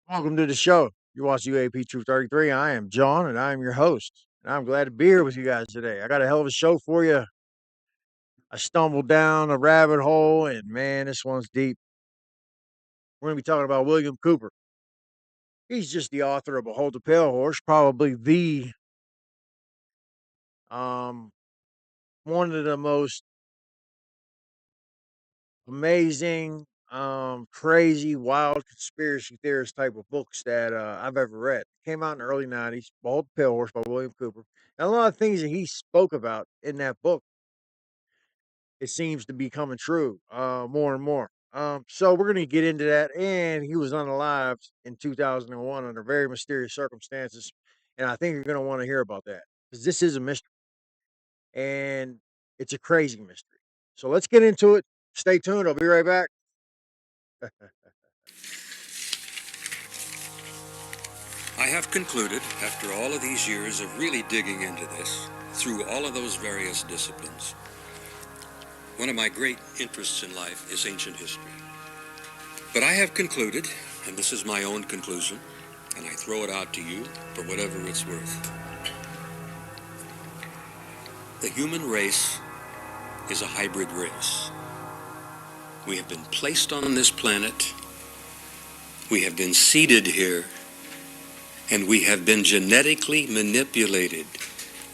Welcome to the show. You watch UAP 233. I am John, and I am your host. And I'm glad to be here with you guys today. I got a hell of a show for you. I stumbled down a rabbit hole, and man, this one's deep. We're going to be talking about William Cooper. He's just the author of Behold the Pale Horse, probably the um, one of the most amazing, crazy, wild conspiracy theorist type of books that I've ever read. Came out in the early '90s. Behold the Pale Horse by William Cooper. And a lot of things that he spoke about in that book, it seems to be coming true more and more. So we're going to get into that. And he was unalived in 2001 under very mysterious circumstances. And I think you're going to want to hear about that because this is a mystery and it's a crazy mystery. So let's get into it. Stay tuned. I'll be right back. I have concluded, after all of these years of really digging into this, through all of those various disciplines, one of my great interests in life is ancient history. But I have concluded, and this is my own conclusion, and I throw it out to you for whatever it's worth. The human race is a hybrid race. We have been placed on this planet, we have been seeded here, and we have been genetically manipulated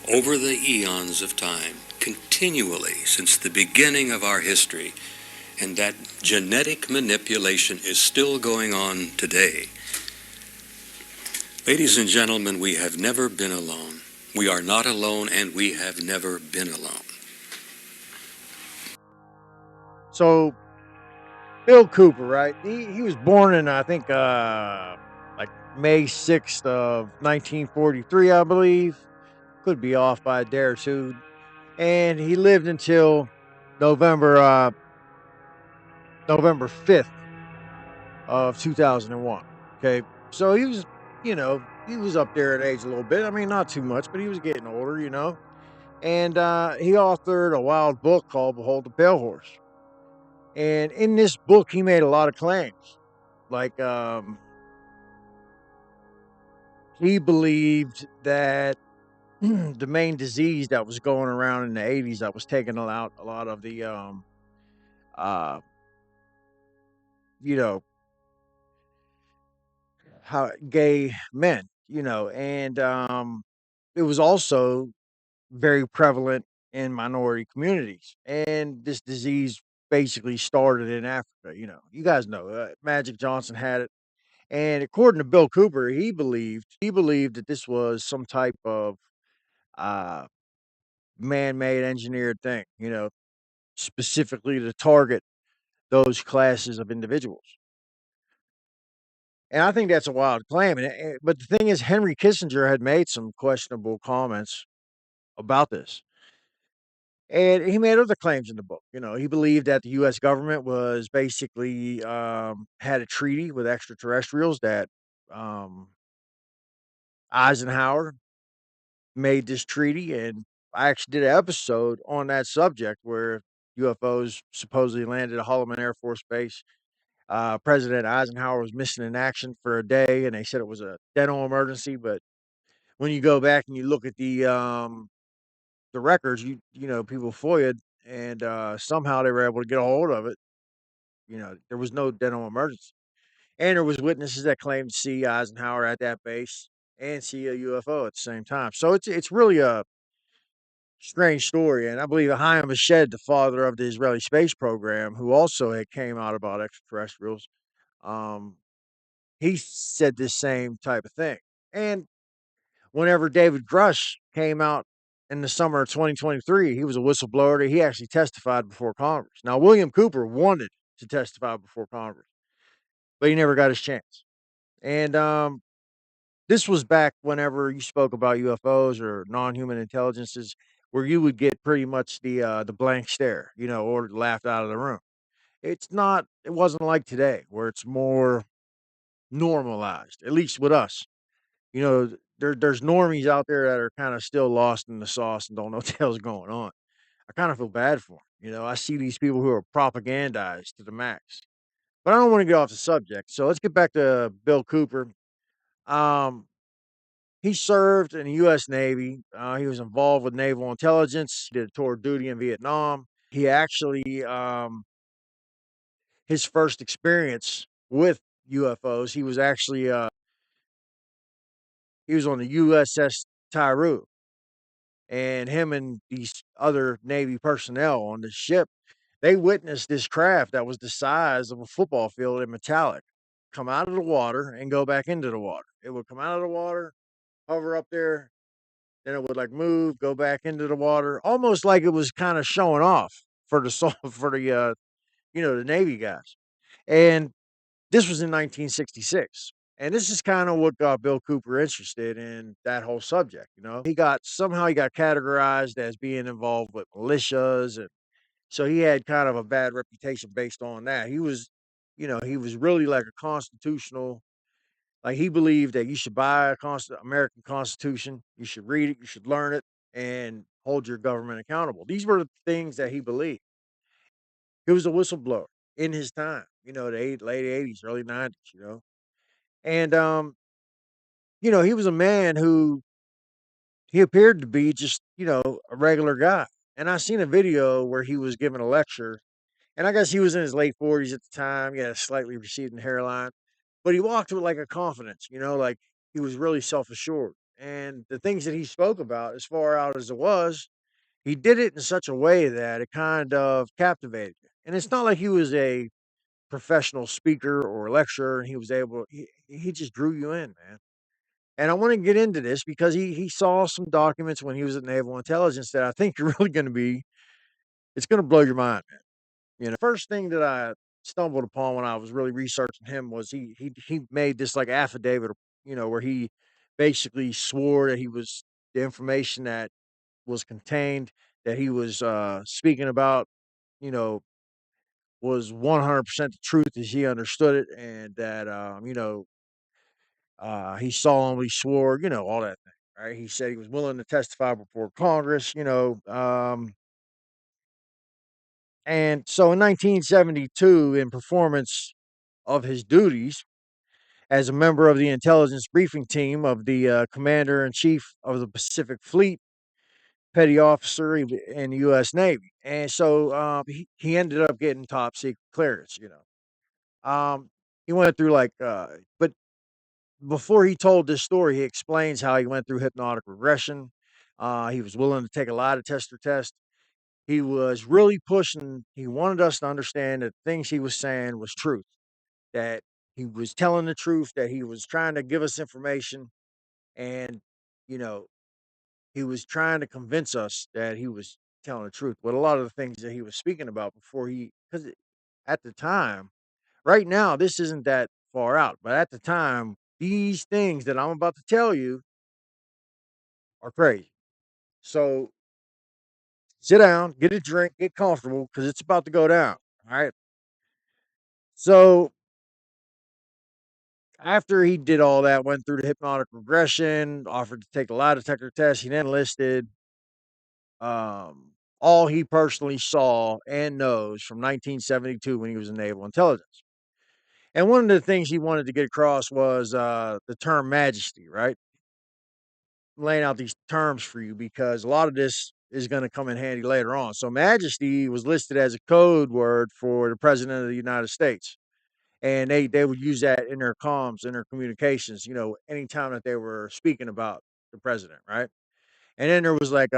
over the eons of time, continually since the beginning of our history, and that genetic manipulation is still going on today. Ladies and gentlemen, we have never been alone. We are not alone, and we have never been alone. So Bill Cooper, right? He was born in I think like May 6th of 1943, I believe. Could be off by a day or two. And he lived until November November 5th of 2001. Okay. So he was, he was up there in age a little bit. I mean, not too much, but he was getting older. And he authored a wild book called Behold the Pale Horse. And in this book, he made a lot of claims. Like he believed that the main disease that was going around in the '80s that was taking out a lot of the uh you know how gay men, and it was also very prevalent in minority communities. And this disease basically started in Africa. You guys know Magic Johnson had it. And according to Bill Cooper, he believed that this was some type of uh man-made engineered thing, specifically to target those classes of individuals. And I think that's a wild claim. But the thing is, Henry Kissinger had made some questionable comments about this. And he made other claims in the book. He believed that the U.S. government was basically had a treaty with extraterrestrials that um, Eisenhower made this treaty. And I actually did an episode on that subject where UFOs supposedly landed at Holloman Air Force Base. President Eisenhower was missing in action for a day, and they said it was a dental emergency. But when you go back and you look at the records, people FOIA'd, and somehow they were able to get a hold of it. There was no dental emergency, and there was witnesses that claimed to see Eisenhower at that base and see a UFO at the same time. So it's really a strange story. And I believe Chaim Eshed, the father of the Israeli space program, who also had came out about extraterrestrials, um, he said this same type of thing. And whenever David Grush came out in the summer of 2023, he was a whistleblower. He actually testified before Congress. Now, William Cooper wanted to testify before Congress, but he never got his chance. And this was back whenever you spoke about UFOs or non-human intelligences, where you would get pretty much the blank stare, or laughed out of the room. It's not. It wasn't like today, where it's more normalized, at least with us. There's normies out there that are kind of still lost in the sauce and don't know what the hell's going on. I kind of feel bad for them. I see these people who are propagandized to the max. But I don't want to get off the subject. So let's get back to Bill Cooper. Um, he served in the U.S. Navy. He was involved with naval intelligence. He did tour duty in Vietnam. He actually, his first experience with UFOs, he was on the USS Tyru, and him and these other Navy personnel on the ship, they witnessed this craft that was the size of a football field in metallic come out of the water and go back into the water. It would come out of the water, hover up there, then it would like move, go back into the water, almost like it was kind of showing off for the for the the Navy guys. And this was in 1966. And this is kind of what got Bill Cooper interested in that whole subject. He got categorized as being involved with militias, and so he had kind of a bad reputation based on that. He was really like a constitutional, like he believed that you should buy a American Constitution, you should read it, you should learn it, and hold your government accountable. These were the things that he believed. He was a whistleblower in his time, the late 80s, early 90s, And he was a man who he appeared to be just, a regular guy. And I seen a video where he was giving a lecture, and I guess he was in his late 40s at the time. He had a slightly receding hairline, but he walked with like a confidence, like he was really self-assured. And the things that he spoke about, as far out as it was, he did it in such a way that it kind of captivated you. And it's not like he was a professional speaker or lecturer, and he just drew you in, man. And I want to get into this because he saw some documents when he was at Naval Intelligence that I think you're really going to be it's going to blow your mind, man. First thing that I stumbled upon when I was really researching him was he made this like affidavit, where he basically swore that he was the information that was contained that he was speaking about, you know, was 100% the truth as he understood it, and that he solemnly swore, all that thing, right? He said he was willing to testify before Congress, and so in 1972, in performance of his duties as a member of the intelligence briefing team of the commander in chief of the Pacific Fleet, petty officer in the U.S. Navy, and so he ended up getting top secret clearance. He went through but before he told this story, he explains how he went through hypnotic regression. He was willing to take a lie detector test. He was really pushing. He wanted us to understand that things he was saying was truth. That he was telling the truth. That he was trying to give us information, and you know, he was trying to convince us that he was telling the truth. But a lot of the things that he was speaking about because at the time, right now, this isn't that far out, but at the time, these things that I'm about to tell you are crazy. So sit down, get a drink, get comfortable because it's about to go down. All right. So after he did all that, went through the hypnotic regression, offered to take a lie detector test, he then listed all he personally saw and knows from 1972 when he was in naval intelligence. And one of the things he wanted to get across was the term majesty, right? Laying out these terms for you because a lot of this is going to come in handy later on. So, majesty was listed as a code word for the president of the United States, and they would use that in their comms, in their communications. Anytime that they were speaking about the president, right? And then there was like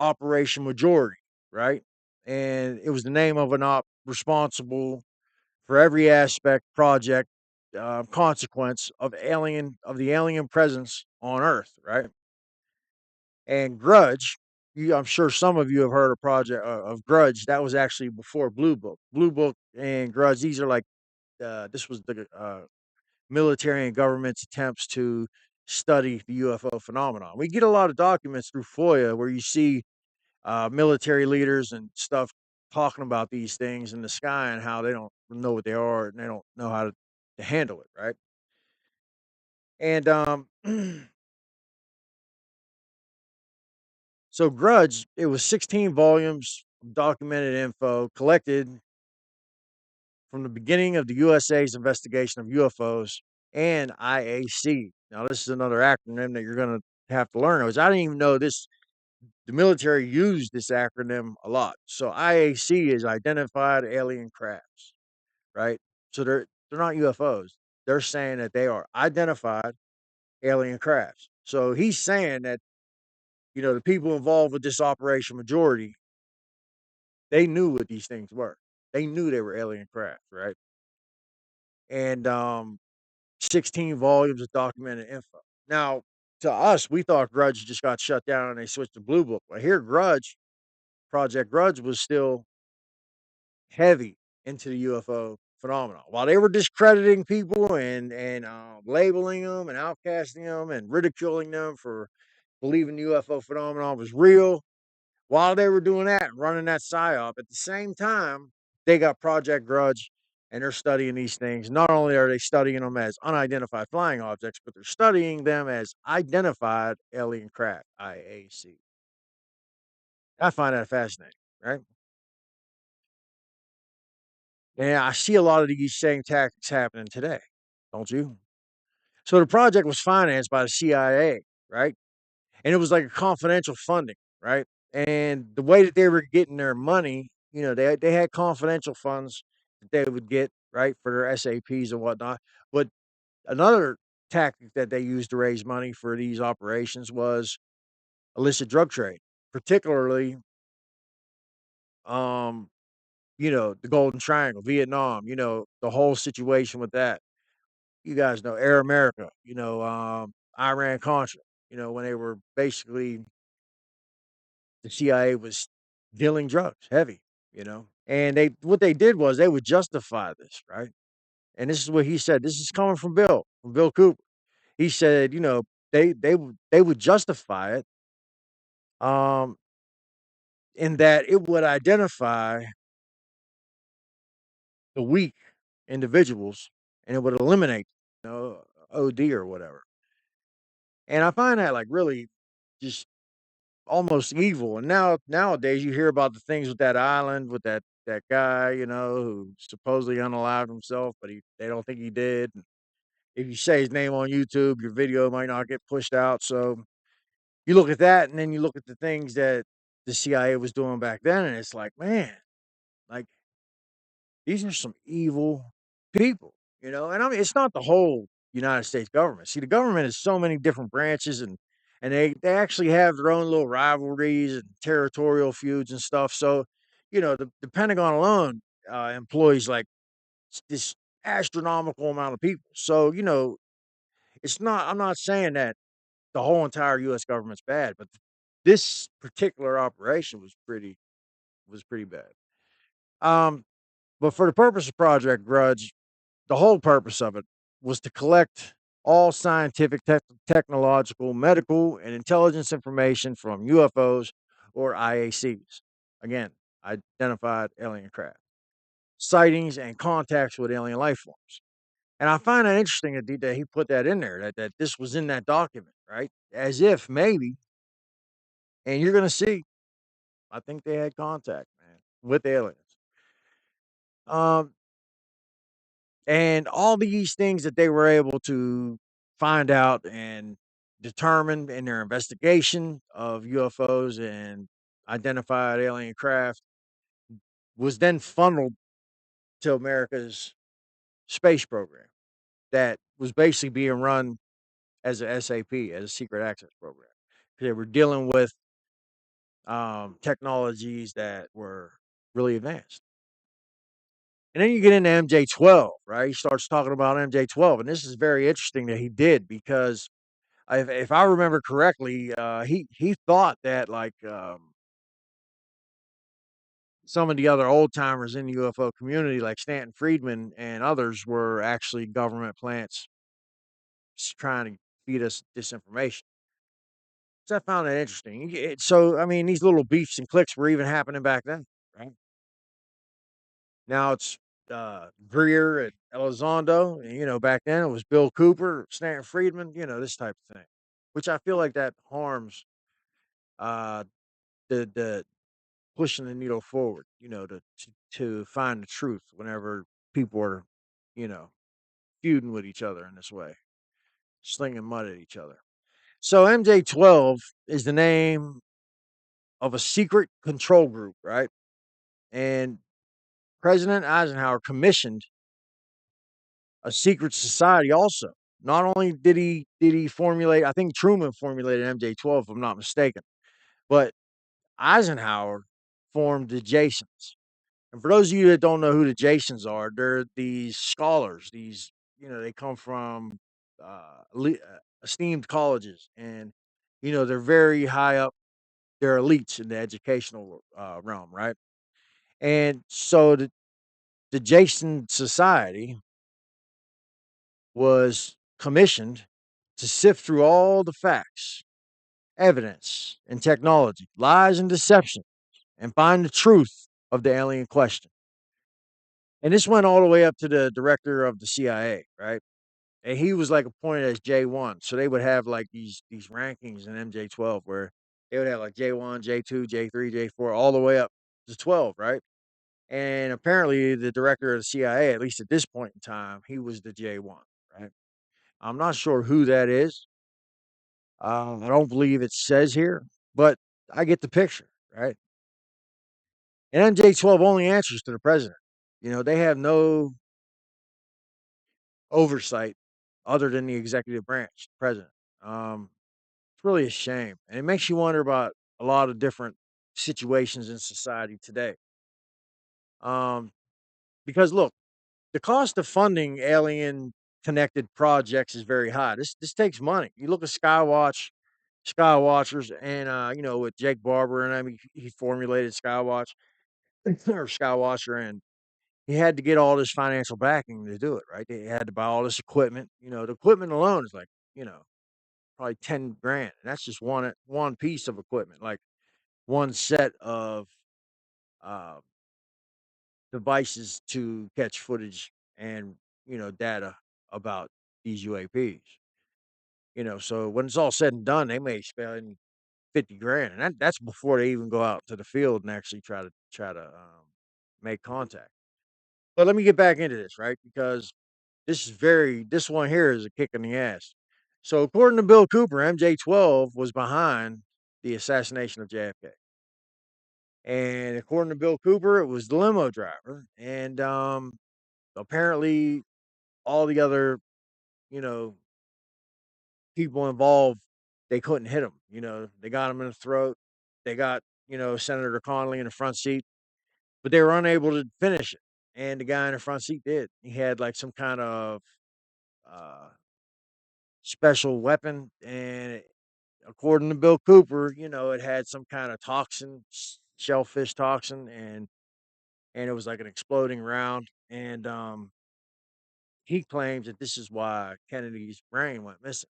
Operation Majority, right? And it was the name of an op responsible for every aspect, project, consequence of the alien presence on Earth, right? And Grudge, I'm sure some of you have heard of Grudge. That was actually before Blue Book. Blue Book and Grudge. These are like this was the military and government's attempts to study the UFO phenomenon. We get a lot of documents through FOIA where you see military leaders and stuff talking about these things in the sky and how they don't know what they are and they don't know how to handle it, right? And so Grudge, it was 16 volumes of documented info collected from the beginning of the USA's investigation of UFOs and IAC. Now, this is another acronym that you're going to have to learn. I didn't even know this. The military used this acronym a lot. So IAC is identified alien crafts, right? So they're not UFOs. They're saying that they are identified alien crafts. So he's saying that the people involved with this operation majority, they knew what these things were. They knew they were alien crafts, right? And 16 volumes of documented info. Now, to us, we thought Grudge just got shut down and they switched to Blue Book. But here, Project Grudge was still heavy into the UFO phenomenon. While they were discrediting people and labeling them and outcasting them and ridiculing them for believing the UFO phenomenon was real, while they were doing that and running that psyop, at the same time, they got Project Grudge and they're studying these things. Not only are they studying them as unidentified flying objects, but they're studying them as identified alien craft, IAC. I find that fascinating, right? And I see a lot of these same tactics happening today, don't you? So the project was financed by the CIA, right? And it was like a confidential funding, right? And the way that they were getting their money, they had confidential funds that they would get, right, for their SAPs and whatnot. But another tactic that they used to raise money for these operations was illicit drug trade, particularly, um, the Golden Triangle, Vietnam, the whole situation with that. You guys know Air America, Iran Contra, when they were basically the CIA was dealing drugs heavy, and what they did was they would justify this, right? And this is what he said. This is coming from Bill Cooper. He said, they would justify it, um, in that it would identify the weak individuals and it would eliminate, OD or whatever. And I find that like really just almost evil. And nowadays you hear about the things with that island with that guy, who supposedly unalived himself, but they don't think he did. If you say his name on YouTube, your video might not get pushed out. So you look at that, and then you look at the things that the CIA was doing back then, and it's like, man, like these are some evil people, And I mean, it's not the whole United States government. See, the government has so many different branches, and they actually have their own little rivalries and territorial feuds and stuff. So, the Pentagon alone employs like this astronomical amount of people. So, it's not. I'm not saying that the whole entire U.S. government's bad, but this particular operation was pretty bad. Um, but for the purpose of Project Grudge, the whole purpose of it was to collect all scientific, technological, medical, and intelligence information from UFOs or IACs. Again, identified alien craft, sightings, and contacts with alien life forms. And I find that interesting that he put that in there, that this was in that document, right? As if maybe, and you're going to see, I think they had contact, man, with aliens. Um, And all these things that they were able to find out and determine in their investigation of UFOs and identified alien craft was then funneled to America's space program that was basically being run as a SAP, as a secret access program. They were dealing with technologies that were really advanced. And then you get into MJ12, right? He starts talking about MJ12, and this is very interesting that he did because if I remember correctly, he thought that like some of the other old timers in the UFO community, like Stanton Friedman and others, were actually government plants trying to feed us disinformation. So I found that interesting. So I mean, these little beefs and cliques were even happening back then, right? Now it's Greer and Elizondo. And, back then it was Bill Cooper, Stanton Friedman. This type of thing, which I feel like that harms uh, the pushing the needle forward, to find the truth whenever people are, you know, feuding with each other in this way, slinging mud at each other. So MJ12 is the name of a secret control group, right? And President Eisenhower commissioned a secret society also. Not only did he formulate, I think Truman formulated MJ12 if I'm not mistaken, but Eisenhower formed the Jasons. And for those of you that don't know who the Jasons are, they're these scholars. These, they come from esteemed colleges, and they're very high up. They're elites in the educational realm, right? And so the Jason Society was commissioned to sift through all the facts, evidence, and technology, lies and deception, and find the truth of the alien question. And this went all the way up to the director of the CIA, right? And he was like appointed as J1. So they would have like these rankings in MJ12 where they would have like J1, J2, J3, J4, all the way up to 12, right? And apparently the director of the CIA, at least at this point in time, he was the J1, right? I'm not sure who that is. I don't believe it says here, but I get the picture, right? And MJ12 only answers to the president. They have no oversight other than the executive branch, the president. It's really a shame. And it makes you wonder about a lot of different situations in society today. Um, because look, the cost of funding alien connected projects is very high. This takes money. You look at Skywatchers, and with Jake Barber and he formulated Skywatch or Skywatcher, and he had to get all this financial backing to do it. Right, they had to buy all this equipment. The equipment alone is like probably 10 grand, and that's just one piece of equipment, like one set of uh, devices to catch footage and data about these UAPs. So when it's all said and done, they may spend 50 grand, and that's before they even go out to the field and actually try to make contact. But let me get back into this, right? Because this one here is a kick in the ass. So according to Bill Cooper, MJ12 was behind the assassination of JFK. And according to Bill Cooper, it was the limo driver. And apparently all the other, you know, people involved, they couldn't hit him. They got him in the throat. They got, Senator Connolly in the front seat, but they were unable to finish it. And the guy in the front seat did. He had like some kind of uh, special weapon. And according to Bill Cooper, it had some kind of toxin, shellfish toxin, and it was like an exploding round. And he claims that this is why Kennedy's brain went missing,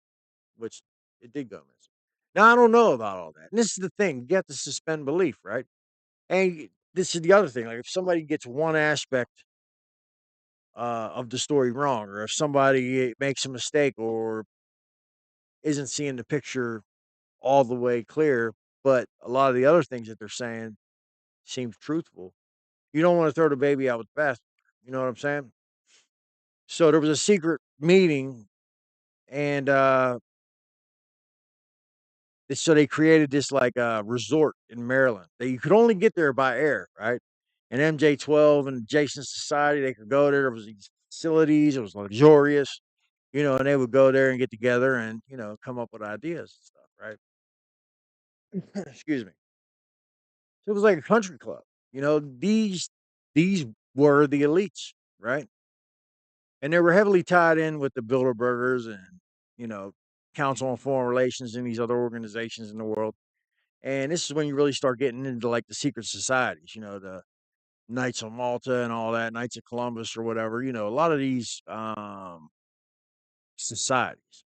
which it did go missing. Now I don't know about all that. And this is the thing: you have to suspend belief, right? And this is the other thing: like if somebody gets one aspect of the story wrong, or if somebody makes a mistake, or isn't seeing the picture all the way clear, but a lot of the other things that they're saying seems truthful, you don't want to throw the baby out with the bathwater. You know what I'm saying? So there was a secret meeting, and so they created this like resort in Maryland that you could only get there by air, right? And MJ12 and Jason Society, they could go there. There was these facilities. It was luxurious, and they would go there and get together and come up with ideas and stuff, right? Excuse me. So it was like a country club. These were the elites, right? And they were heavily tied in with the Bilderbergers and you know Council on Foreign Relations and these other organizations in the world. And this is when you really start getting into like the secret societies, the Knights of Malta and all that, Knights of Columbus or whatever. A lot of these societies.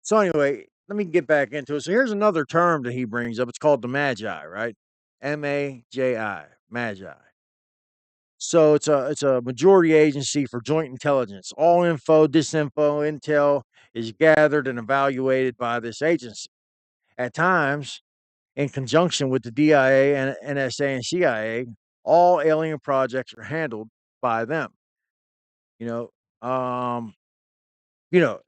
So anyway, let me get back into it. So here's another term that he brings up. It's called the Magi, right? MAJI, Magi. So it's a majority agency for joint intelligence. All info, disinfo, intel is gathered and evaluated by this agency. At times, in conjunction with the DIA and NSA and CIA, all alien projects are handled by them. You know, you know,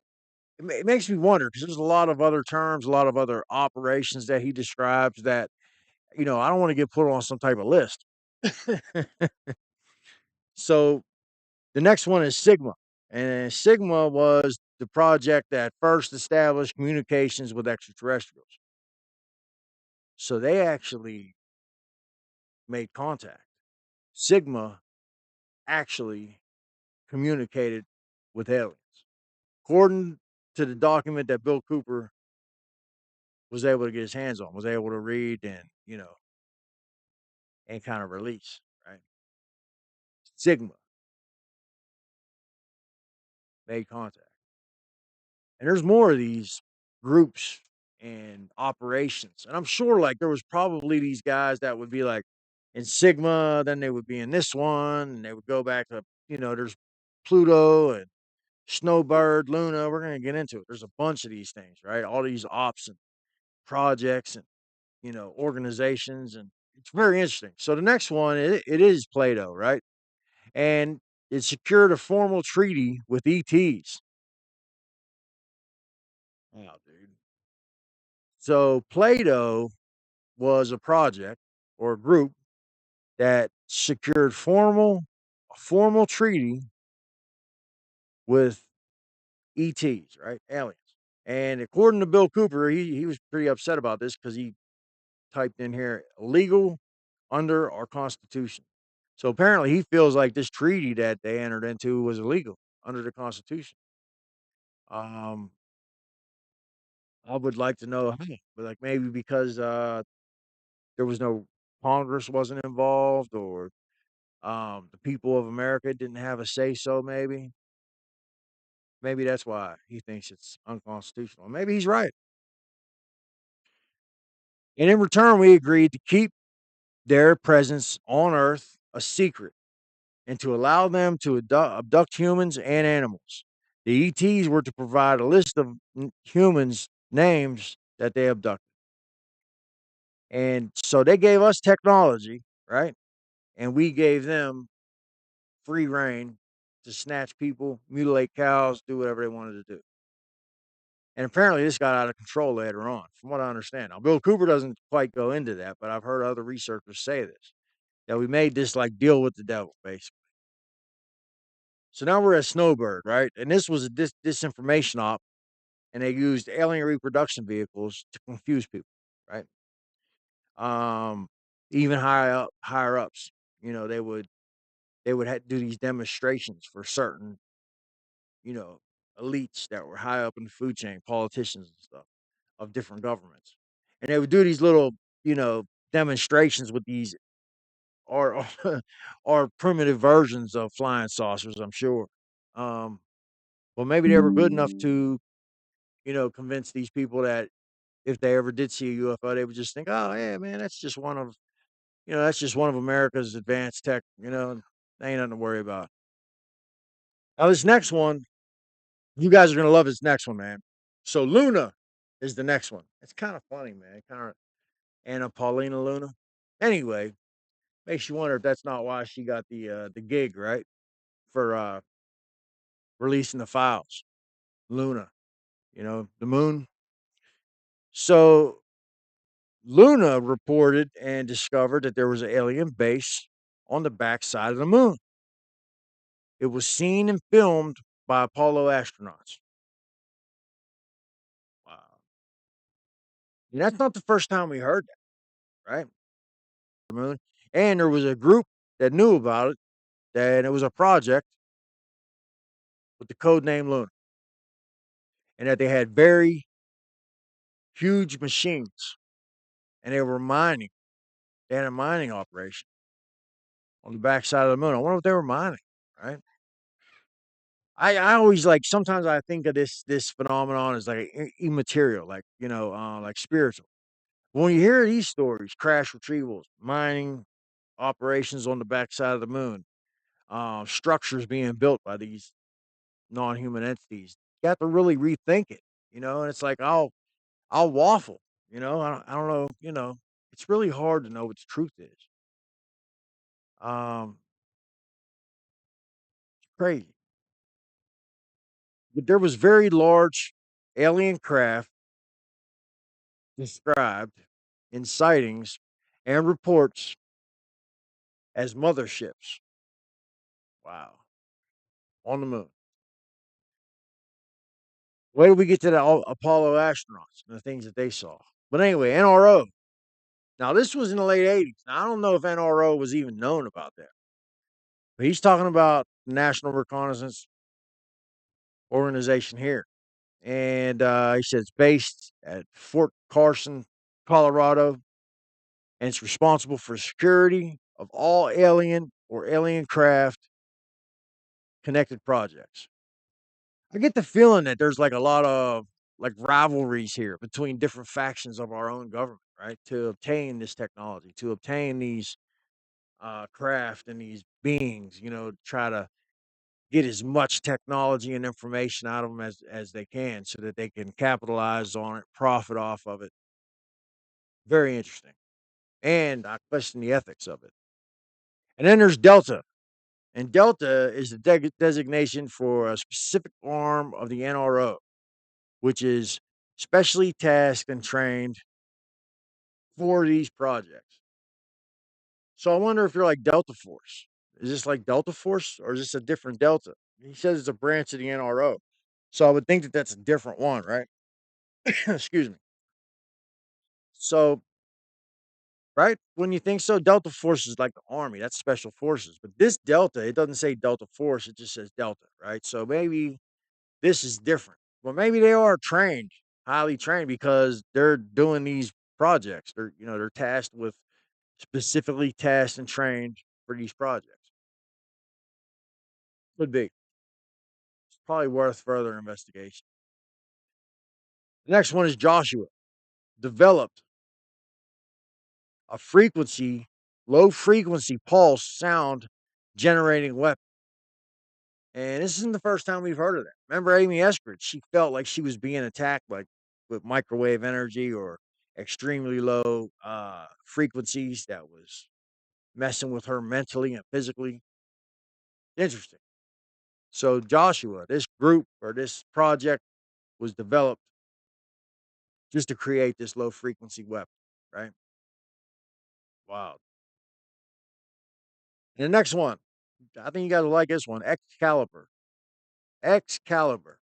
it makes me wonder because there's a lot of other terms, a lot of other operations that he describes that I don't want to get put on some type of list. So the next one is Sigma, and Sigma was the project that first established communications with extraterrestrials. So they actually made contact. Sigma actually communicated with aliens. According to the document that Bill Cooper was able to get his hands on, was able to read and, and kind of release, right? Sigma made contact. And there's more of these groups and operations. And I'm sure like there was probably these guys that would be like in Sigma, then they would be in this one, and they would go back to, there's Pluto and Snowbird, Luna. We're gonna get into it. There's a bunch of these things, right? All these ops and projects and organizations, and it's very interesting. So the next one, it is Plato, right? And it secured a formal treaty with ETs. Wow, dude. So Plato was a project or a group that secured a formal treaty with ETs, right? Aliens. And according to Bill Cooper, he was pretty upset about this because he typed in here illegal under our Constitution. So apparently he feels like this treaty that they entered into was illegal under the Constitution. Um, I would like to know how, but like maybe because there was no Congress wasn't involved, or the people of America didn't have a say so. Maybe that's why he thinks it's unconstitutional. Maybe he's right. And in return, we agreed to keep their presence on Earth a secret and to allow them to abduct humans and animals. The ETs were to provide a list of humans' names that they abducted. And so they gave us technology, right? And we gave them free reign to snatch people, mutilate cows, do whatever they wanted to do. And apparently this got out of control later on, from what I understand. Now, Bill Cooper doesn't quite go into that, but I've heard other researchers say this, that we made this like deal with the devil, basically. So now we're at Snowbird, right? And this was a disinformation op, and they used alien reproduction vehicles to confuse people, right? Um, Even higher ups, they would do these demonstrations for certain, you know, elites that were high up in the food chain, politicians and stuff of different governments, and they would do these little, demonstrations with these or or primitive versions of flying saucers. I'm sure. Um, well, maybe they were good enough to convince these people that if they ever did see a UFO, they would just think, "Oh, yeah, man, that's just one of America's advanced tech. Ain't nothing to worry about." Now, this next one, you guys are gonna love this next one, man. So, Luna is the next one. It's kind of funny, man. Kind of Anna Paulina Luna. Anyway, makes you wonder if that's not why she got the gig, right? For releasing the files. Luna, the moon. So Luna reported and discovered that there was an alien base on the backside of the moon. It was seen and filmed by Apollo astronauts. Wow. And that's not the first time we heard that, right? The moon. And there was a group that knew about it, and it was a project with the code name Luna, and that they had very huge machines, and they were mining. They had a mining operation on the backside of the moon. I wonder what they were mining, right? I always like sometimes I think of this phenomenon as like immaterial, like like spiritual. When you hear these stories, crash retrievals, mining operations on the backside of the moon, structures being built by these non-human entities, you have to really rethink it, and it's like I'll waffle, I don't know, it's really hard to know what the truth is. Um, Crazy. But there was very large alien craft described in sightings and reports as motherships. Wow. On the moon. Wait till we get to the Apollo astronauts and the things that they saw. But anyway, NRO. Now, this was in the late 80s. Now, I don't know if NRO was even known about that. But he's talking about National Reconnaissance Organization here. And he said it's based at Fort Carson, Colorado, and it's responsible for security of all alien or alien craft connected projects. I get the feeling that there's like a lot of like rivalries here between different factions of our own government, right? To obtain this technology, to obtain these craft and these beings, to try to get as much technology and information out of them as they can, so that they can capitalize on it, profit off of it. Very interesting, and I question the ethics of it. And then there's Delta, and Delta is the designation for a specific arm of the NRO, which is specially tasked and trained for these projects. So I wonder if you're like Delta Force. Is this like Delta Force, or is this a different Delta? He says it's a branch of the NRO. So I would think that that's a different one, right? Excuse me. So, right? When you think so, Delta Force is like the Army, that's special forces. But this Delta, it doesn't say Delta Force, it just says Delta, right? So maybe this is different. Well, maybe they are trained, highly trained, because they're doing these projects. They're tasked with, specifically tasked and trained for these projects. Could be. It's probably worth further investigation. The next one is Joshua. Developed a low frequency pulse sound generating weapon. And this isn't the first time we've heard of that. Remember Amy Eskridge? She felt like she was being attacked, like with microwave energy or extremely low frequencies that was messing with her mentally and physically. Interesting. So Joshua, this group or this project was developed just to create this low frequency weapon, right? Wow. And the next one, I think you guys will like this one, Excalibur. Excalibur.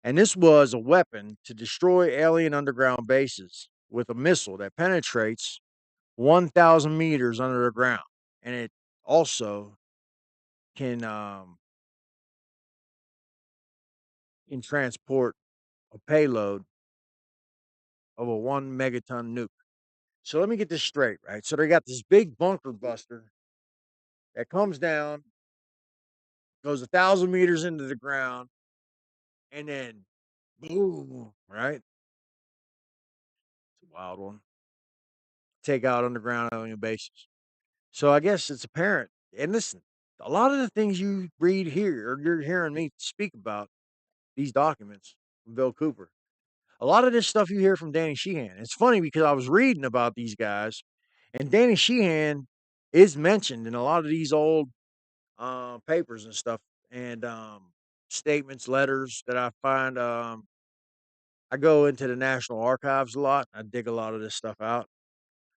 And this was a weapon to destroy alien underground bases with a missile that penetrates 1,000 meters under the ground. And it also can, can transport a payload of a 1 megaton nuke. So let me get this straight, right? So they got this big bunker buster that comes down, goes 1,000 meters into the ground, and then boom, right? It's a wild one. Take out underground alien bases. So I guess it's apparent. And listen, a lot of the things you read here, or you're hearing me speak about these documents from Bill Cooper, a lot of this stuff you hear from Danny Sheehan. It's funny because I was reading about these guys, and Danny Sheehan is mentioned in a lot of these old papers and stuff, and statements, letters that I find. I go into the National Archives a lot. I dig a lot of this stuff out.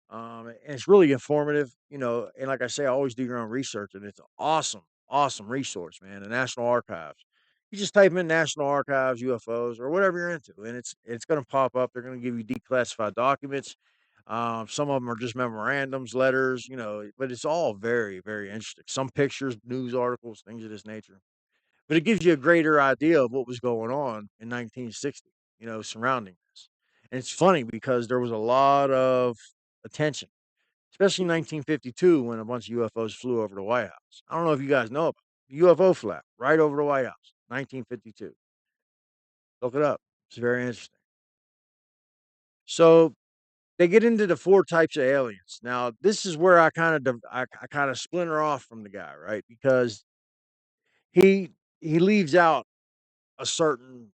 And it's really informative, and like I say, I always do your own research, and it's an awesome, awesome resource, man. The National Archives. You just type in National Archives, UFOs, or whatever you're into, and it's going to pop up. They're going to give you declassified documents. Some of them are just memorandums, letters, but it's all very, very interesting. Some pictures, news articles, things of this nature. But it gives you a greater idea of what was going on in 1960, surrounding this. And it's funny because there was a lot of attention, especially in 1952 when a bunch of UFOs flew over the White House. I don't know if you guys know about it. UFO flap right over the White House, 1952. Look it up. It's very interesting. So they get into the four types of aliens. Now, this is where I kind of splinter off from the guy, right? Because he he leaves out a certain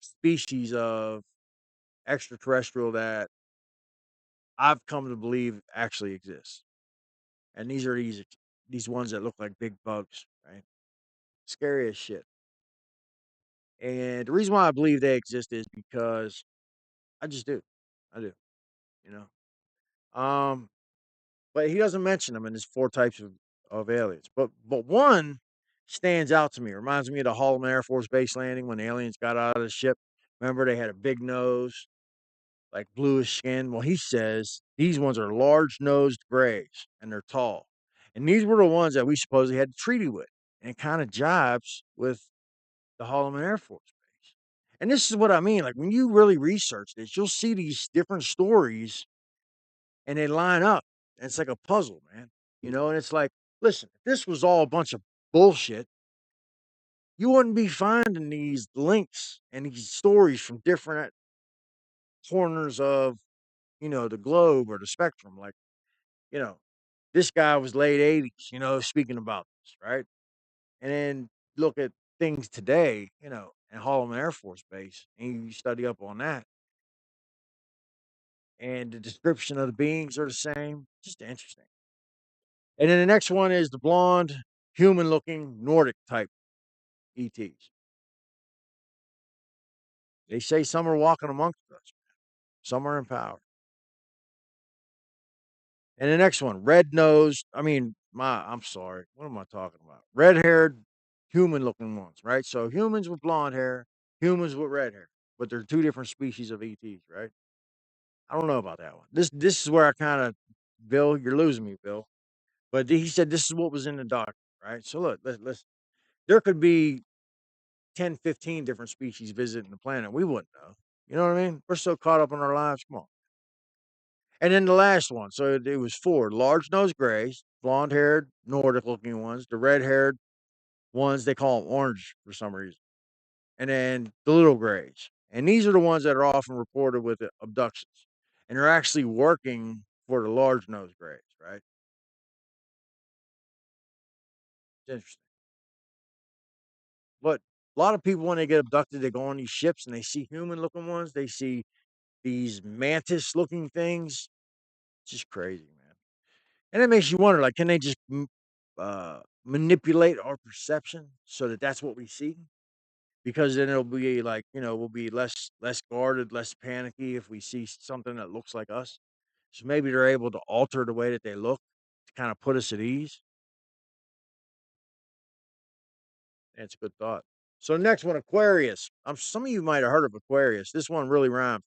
species of extraterrestrial that I've come to believe actually exists. And these are these ones that look like big bugs, right? Scary as shit. And the reason why I believe they exist is because I just do. I do, you know. But he doesn't mention them in his four types of aliens. But one stands out to me. It reminds me of the Holloman Air Force Base landing when the aliens got out of the ship. Remember, they had a big nose, like bluish skin. Well, he says these ones are large nosed grays and they're tall. And these were the ones that we supposedly had the treaty with. And it kind of jibes with the Holloman Air Force Base. And this is what I mean. Like when you really research this, you'll see these different stories and they line up. And it's like a puzzle, man. And it's like, listen, if this was all a bunch of bullshit, you wouldn't be finding these links and these stories from different corners of, the globe or the spectrum. Like, you know, this guy was late 80s, speaking about this, right? And then look at things today, in Holloman Air Force Base, and you study up on that. And the description of the beings are the same. Just interesting. And then the next one is the blonde, human looking Nordic type ETs. They say some are walking amongst us, some are in power. And the next one, red nosed. I'm sorry. What am I talking about? Red haired, human looking ones, right? So humans with blonde hair, humans with red hair, but they're two different species of ETs, right? I don't know about that one. This is where I kind of, Bill, you're losing me, Bill. But he said this is what was in the document, right? So look, let's there could be 10, 15 different species visiting the planet. We wouldn't know. You know what I mean? We're so caught up in our lives. Come on. And then the last one. So it was four large nosed grays, blonde haired, Nordic looking ones, the red haired ones, they call them orange for some reason. And then the little grays. And these are the ones that are often reported with abductions. And they're actually working for the large nosed grays, right? It's interesting. But a lot of people, when they get abducted, they go on these ships and they see human looking ones. They see these mantis looking things. It's just crazy, man. And it makes you wonder, like, can they just manipulate our perception so that that's what we see? Because then it'll be like, we'll be less guarded, less panicky if we see something that looks like us. So maybe they're able to alter the way that they look to kind of put us at ease. That's a good thought. So the next one, Aquarius. Some of you might have heard of Aquarius. This one really rhymes.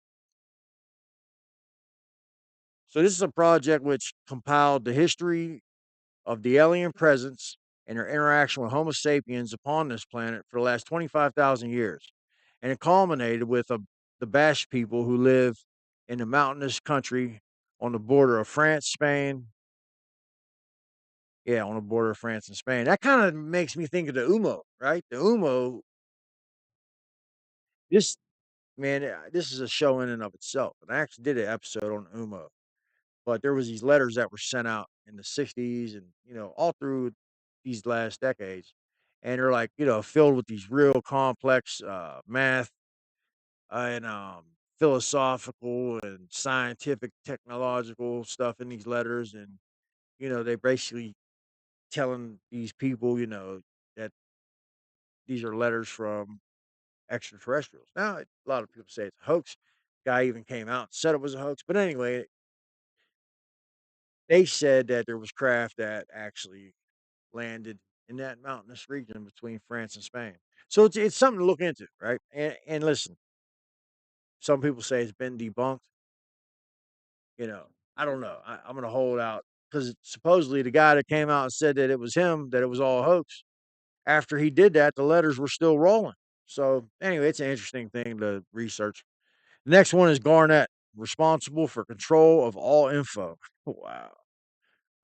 So this is a project which compiled the history of the alien presence and their interaction with Homo sapiens upon this planet for the last 25,000 years. And it culminated with the Basque people who live in the mountainous country on the border of France, Spain. Yeah, on the border of France and Spain. That kind of makes me think of the Umo, right? The Umo, this man, this is a show in and of itself. And I actually did an episode on Umo. But there was these letters that were sent out in the 60s and, all through these last decades. And they're like, filled with these real complex math and philosophical and scientific, technological stuff in these letters. And, they basically telling these people, that these are letters from extraterrestrials. Now, a lot of people say it's a hoax. Guy even came out and said it was a hoax. But anyway, they said that there was craft that actually landed in that mountainous region between France and Spain. So it's something to look into, right? And listen, some people say it's been debunked. You know, I don't know. I'm gonna hold out because supposedly the guy that came out and said that it was him, that it was all a hoax. After he did that, the letters were still rolling. So anyway, it's an interesting thing to research. The next one is Garnet, responsible for control of all info. Wow,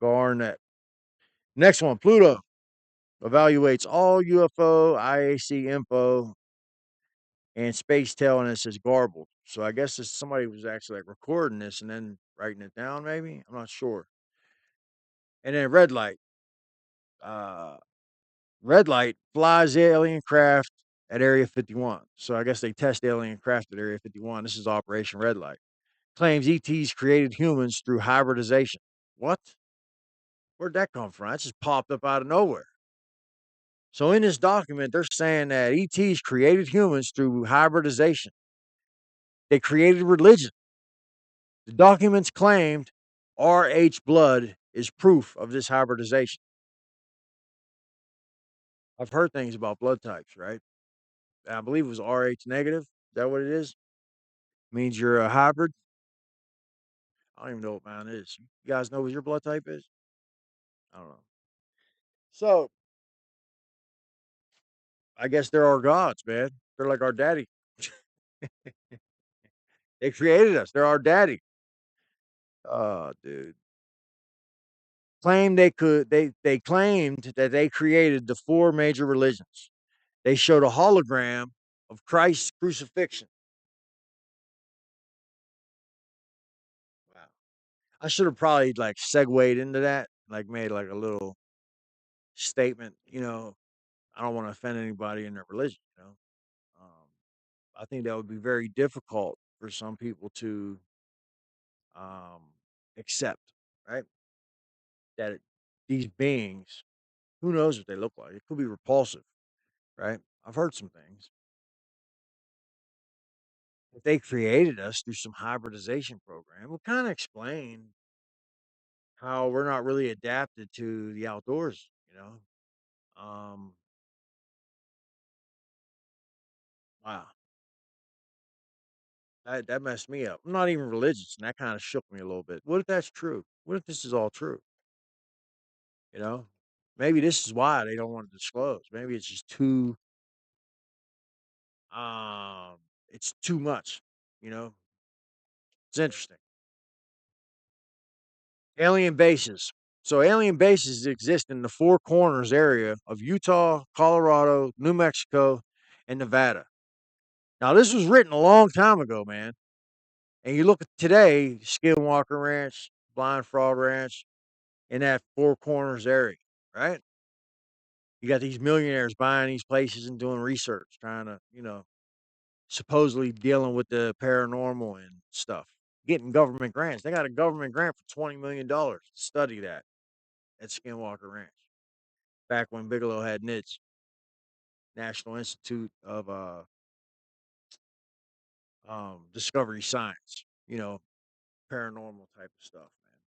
Garnet. Next one, Pluto evaluates all UFO, IAC info, and Space Tail, and it says garbled. So I guess somebody was actually like recording this and then writing it down, maybe. I'm not sure. And then red light. Uh, red light flies alien craft at Area 51. So I guess they test alien craft at Area 51. This is Operation Red Light. Claims ETs created humans through hybridization. What? Where'd that come from? That just popped up out of nowhere. So in this document, they're saying that ETs created humans through hybridization. They created religion. The documents claimed RH blood is proof of this hybridization. I've heard things about blood types, right? I believe it was RH negative. Is that what it is? Means you're a hybrid. I don't even know what mine is. You guys know what your blood type is? I don't know. So I guess they're our gods, man. They're like our daddy. They created us. They're our daddy. Oh, dude. They claimed that they created the four major religions. They showed a hologram of Christ's crucifixion. Wow. I should have probably like segued into that, like made like a little statement, I don't want to offend anybody in their religion. Um, I think that would be very difficult for some people to um, accept, right? That these beings, who knows what they look like? It could be repulsive, right? I've heard some things. If they created us through some hybridization program, it would kind of explain how we're not really adapted to the outdoors. Um, wow, that messed me up. I'm not even religious, and that kind of shook me a little bit. What if that's true? What if this is all true? You know, maybe this is why they don't want to disclose. Maybe it's just um, it's too much. You know, it's interesting. Alien bases. So alien bases exist in the Four Corners area of Utah, Colorado, New Mexico, and Nevada. Now, this was written a long time ago, man. And you look at today, Skinwalker Ranch, Blind Frog Ranch, in that Four Corners area, right? You got these millionaires buying these places and doing research, trying to, supposedly dealing with the paranormal and stuff, getting government grants. They got a government grant for $20 million to study that at Skinwalker Ranch back when Bigelow had NIDS, National Institute of Discovery Science, paranormal type of stuff, man.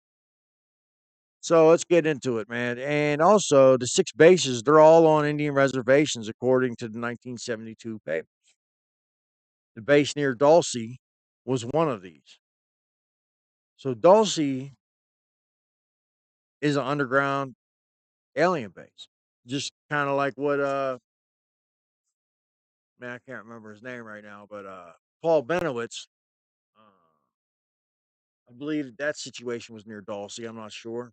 So let's get into it, man. And also, the six bases, they're all on Indian reservations, according to the 1972 paper. The base near Dulce was one of these. So Dulce is an underground alien base. Just kind of like what man, I can't remember his name right now, but Paul Benowitz, I believe that situation was near Dulce. I'm not sure.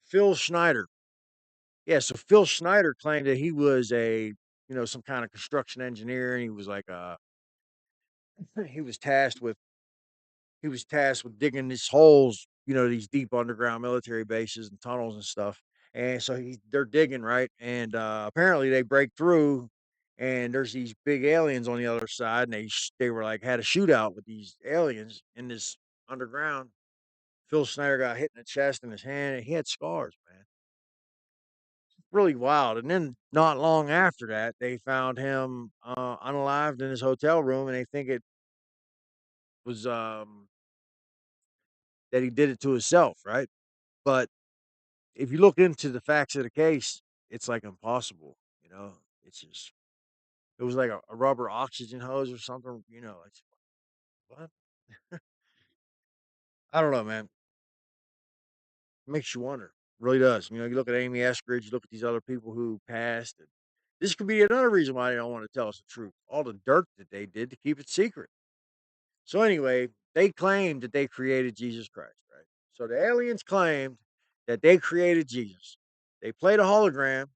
Phil Schneider. Yeah, so Phil Schneider claimed that he was some kind of construction engineer, and he was like he was tasked with he was tasked with digging these holes, these deep underground military bases and tunnels and stuff. And so they're digging, right? And apparently they break through, and there's these big aliens on the other side, and they were like had a shootout with these aliens in this underground. Phil Snyder got hit in the chest and his hand, and he had scars, man. Really wild. And then not long after that, they found him unalived in his hotel room, and they think it was that he did it to himself, right? But if you look into the facts of the case, it's like impossible. It's just it was like a rubber oxygen hose or something. It's what I don't know, man. It makes you wonder. It really does. You look at Amy Eskridge, you look at these other people who passed, and this could be another reason why they don't want to tell us the truth. All the dirt that they did to keep it secret. So anyway, they claimed that they created Jesus Christ, right? So the aliens claimed that they created Jesus. They played a hologram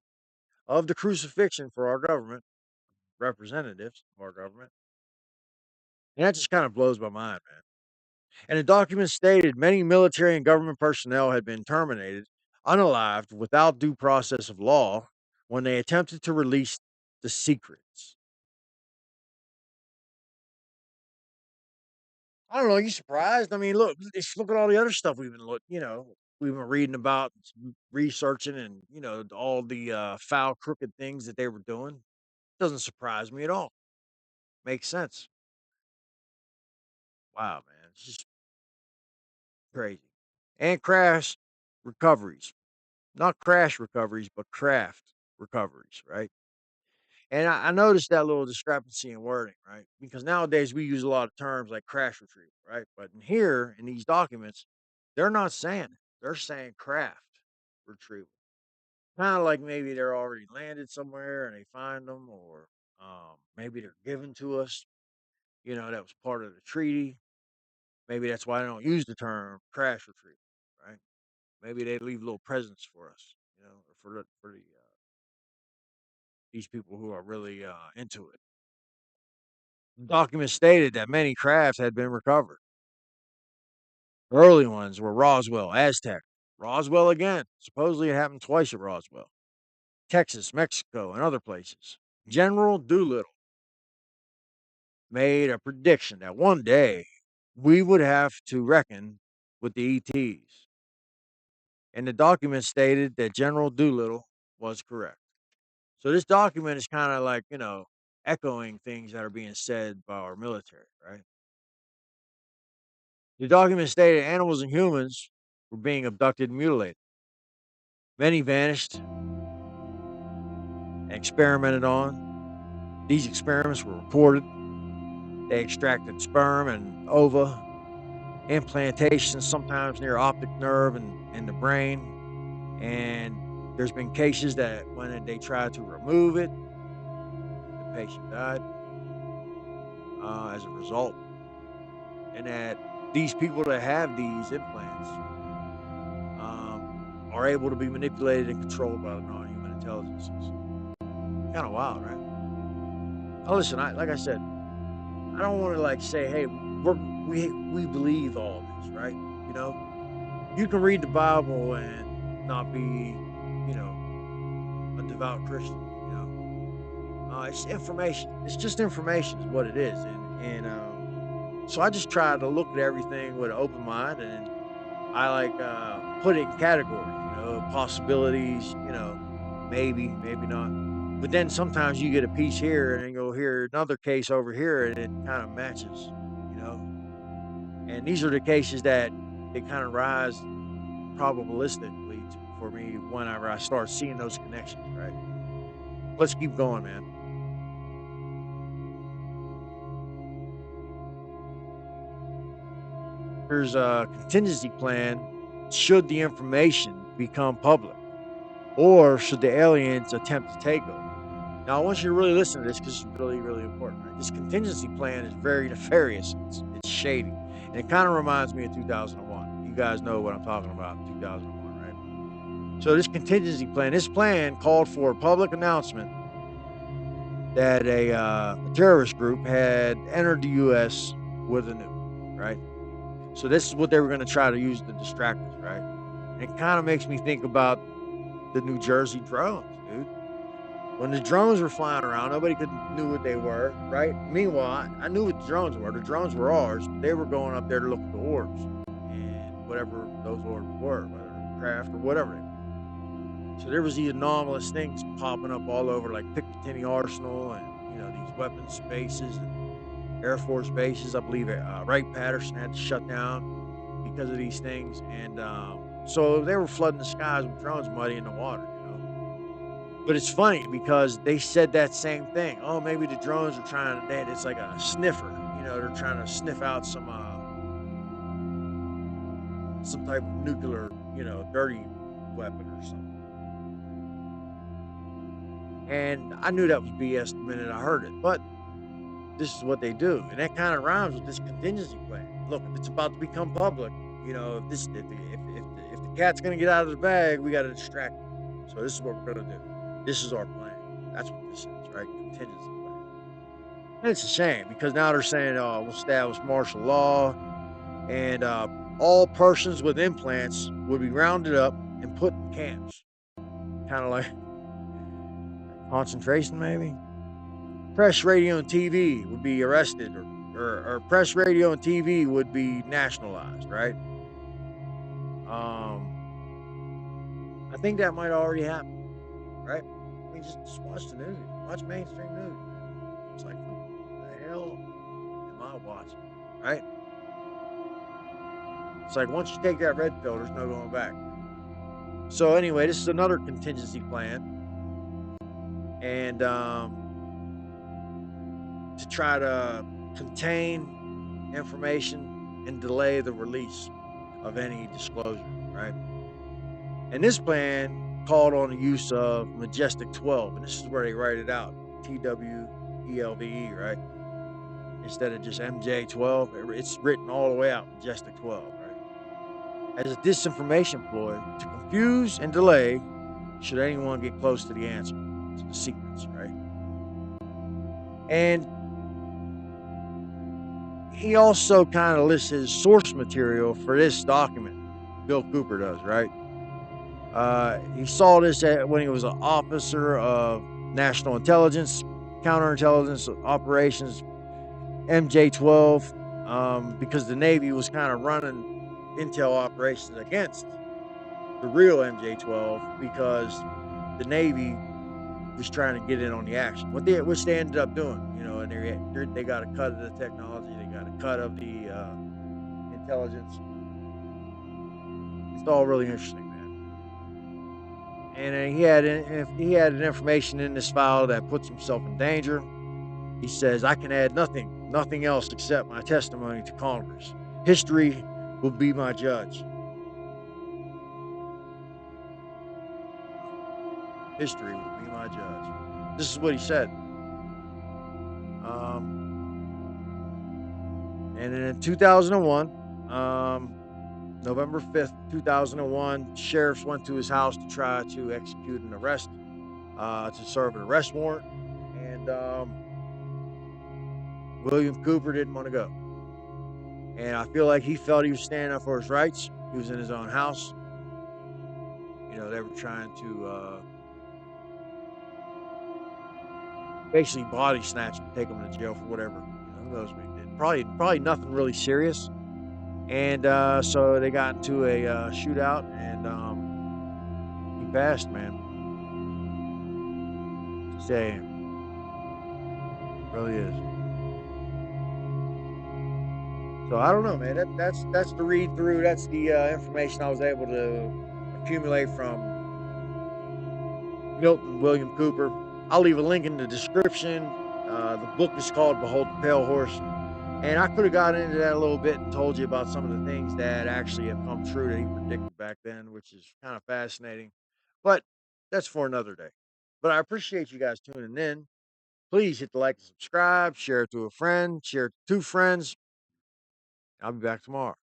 of the crucifixion for our government, representatives of our government. And that just kind of blows my mind, man. And the document stated many military and government personnel had been terminated, unalived, without due process of law when they attempted to release the secrets. I don't know. You surprised? I mean, look at all the other stuff we've been looking. we've been reading about, researching, and all the foul, crooked things that they were doing. Doesn't surprise me at all. Makes sense. Wow, man, it's just crazy. And crash recoveries, not crash recoveries, but craft recoveries, right? And I noticed that little discrepancy in wording, right? Because nowadays we use a lot of terms like crash retrieval, right? But in here, in these documents, they're not saying it. They're saying craft retrieval. Kind of like maybe they're already landed somewhere and they find them, or maybe they're given to us. That was part of the treaty. Maybe that's why they don't use the term crash retrieval, right? Maybe they leave little presents for us, or for the these people who are really into it. Documents stated that many crafts had been recovered. Early ones were Roswell, Aztec, Roswell again. Supposedly it happened twice at Roswell, Texas, Mexico, and other places. General Doolittle made a prediction that one day we would have to reckon with the ETs. And the document stated that General Doolittle was correct. So this document is kind of like, echoing things that are being said by our military, right? The document stated animals and humans were being abducted and mutilated. Many vanished and experimented on. These experiments were reported. They extracted sperm and ova, implantations sometimes near optic nerve and in the brain. And there's been cases that when they tried to remove it, the patient died as a result. And that these people that have these implants um, are able to be manipulated and controlled by the non-human intelligences. Kind of wild, right? Oh, listen, like I said, I don't want to like say, hey, we believe all this, right? You know, you can read the Bible and not be, you know, a devout Christian. It's information. It's just information, is what it is, and so I just try to look at everything with an open mind, and I like put it in categories. Possibilities. Maybe not. But then sometimes you get a piece here, and then you'll hear another case over here, and it kind of matches. You know, and these are the cases that they kind of rise probabilistically for me whenever I start seeing those connections. Right. Let's keep going, man. There's a contingency plan should the information become public, or should the aliens attempt to take over. Now, I want you to really listen to this because it's really, really important. Right? This contingency plan is very nefarious. It's shady, and it kind of reminds me of 2001. You guys know what I'm talking about. 2001, right? So this plan called for a public announcement that a terrorist group had entered the U.S. with a nuke, right? So this is what they were going to try to use to distract us, right? And it kind of makes me think about the New Jersey drones, dude. When the drones were flying around, nobody could knew what they were, right? Meanwhile, I knew what the drones were. The drones were ours, but they were going up there to look at the orbs and whatever those orbs were, whether they're craft or whatever they were. So there was these anomalous things popping up all over, like Picatinny Arsenal, and these weapons spaces and Air Force bases. I believe Wright Patterson had to shut down because of these things, and so they were flooding the skies with drones, muddying the water. But it's funny because they said that same thing. Oh, maybe the drones are trying to. It's like a sniffer. They're trying to sniff out some type of nuclear, dirty weapon or something. And I knew that was BS the minute I heard it. But this is what they do, and that kind of rhymes with this contingency plan. Look, if it's about to become public, if the cat's gonna get out of the bag, we got to distract them. So this is what we're gonna do. This is our plan. That's what this is, right? Contingency plan. And it's a shame because now they're saying, "Oh, we'll establish martial law, and all persons with implants would be rounded up and put in camps, kind of like concentration, maybe." Press, radio, and TV would be arrested, or press, radio, and TV would be nationalized, right? I think that might already happen, right? I mean, just watch the news, watch mainstream news, man. It's like, what the hell am I watching, right? It's like once you take that red pill, there's no going back. So anyway, this is another contingency plan, and to try to contain information and delay the release of any disclosure, right? And this plan called on the use of Majestic 12, and this is where they write it out, TWELVE, right? Instead of just MJ12, it's written all the way out, Majestic 12, right? As a disinformation ploy to confuse and delay should anyone get close to the answer, to the secrets, right? And he also kind of lists his source material for this document. Bill Cooper does, right? He saw this when he was an officer of national intelligence, counterintelligence operations, MJ12, because the Navy was kind of running intel operations against the real MJ12 because the Navy was trying to get in on the action. Which they ended up doing, and they got a cut of the technology, they got a cut of the intelligence. It's all really interesting, man. And if he had an information in this file that puts himself in danger, he says, I can add nothing else except my testimony to Congress. History will be my judge. History will be my judge. This is what he said. Um, and in 2001, November 5th, 2001, sheriffs went to his house to try to execute an arrest, to serve an arrest warrant. And William Cooper didn't want to go. And I feel like he felt he was standing up for his rights. He was in his own house. They were trying to basically body snatch him, take him to jail for whatever. Who knows what he did? Probably nothing really serious. And so they got into a shootout, and he passed, man. Saying, really is. So I don't know, man. That's the read through. That's the information I was able to accumulate from Milton William Cooper. I'll leave a link in the description. The book is called "Behold the Pale Horse," and I could have got into that a little bit and told you about some of the things that actually have come true that he predicted back then, which is kind of fascinating. But that's for another day. But I appreciate you guys tuning in. Please hit the like and subscribe, share it to a friend, share it to two friends. I'll be back tomorrow.